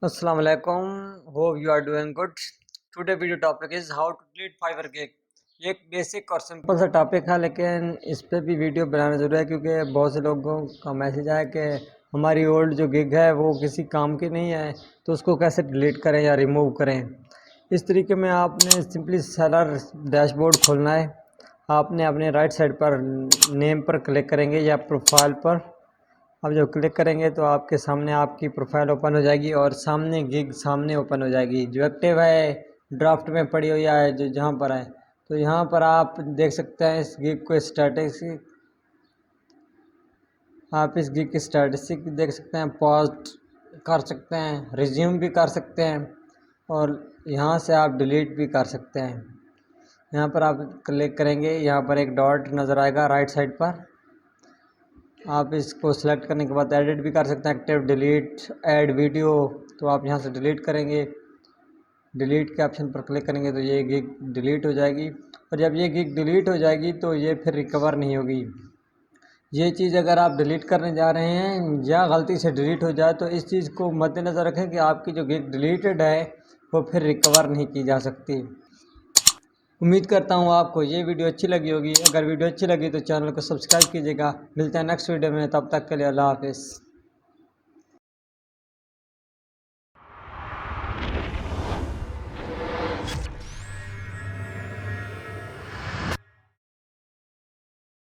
Assalamu alaikum. Hope you are doing good. Today video topic is how to delete Fiverr gig. ये एक basic और simple सा topic है, लेकिन इस पे भी वीडियो बनाना ज़रूरी है क्योंकि बहुत से लोगों का मैसेज आया कि हमारी ओल्ड जो गिग है वो किसी काम की नहीं है, तो उसको कैसे डिलीट करें या रिमूव करें। इस तरीके में आपने सिंपली सेलर डैशबोर्ड खोलना है। आपने अपने राइट साइड पर नेम पर क्लिक करेंगे या प्रोफाइल पर। अब जब क्लिक करेंगे तो आपके सामने आपकी प्रोफाइल ओपन हो जाएगी और सामने गिग सामने ओपन हो जाएगी। जो एक्टिव है, ड्राफ्ट में पड़ी हुई है, जो जहाँ पर है, तो यहाँ पर आप देख सकते हैं इस गिग को स्टैटिस्टिक। आप इस गिग की स्टैटिस्टिक देख सकते हैं, पॉज कर सकते हैं, रिज्यूम भी कर सकते हैं और यहाँ से आप डिलीट भी कर सकते हैं। यहाँ पर आप क्लिक करेंगे, यहाँ पर एक डॉट नज़र आएगा राइट साइड पर। आप इसको सेलेक्ट करने के बाद एडिट भी कर सकते हैं, एक्टिव, डिलीट, ऐड वीडियो। तो आप यहाँ से डिलीट करेंगे, डिलीट के ऑप्शन पर क्लिक करेंगे तो ये गिग डिलीट हो जाएगी। और जब ये गिग डिलीट हो जाएगी तो ये फिर रिकवर नहीं होगी। ये चीज़ अगर आप डिलीट करने जा रहे हैं या गलती से डिलीट हो जाए तो इस चीज़ को मद्देनज़र रखें कि आपकी जो गिग डिलीटेड है वो फिर रिकवर नहीं की जा सकती। उम्मीद करता हूँ आपको ये वीडियो अच्छी लगी होगी। अगर वीडियो अच्छी लगी तो चैनल को सब्सक्राइब कीजिएगा। मिलते हैं नेक्स्ट वीडियो में, तब तक के लिए अल्लाह हाफिज़।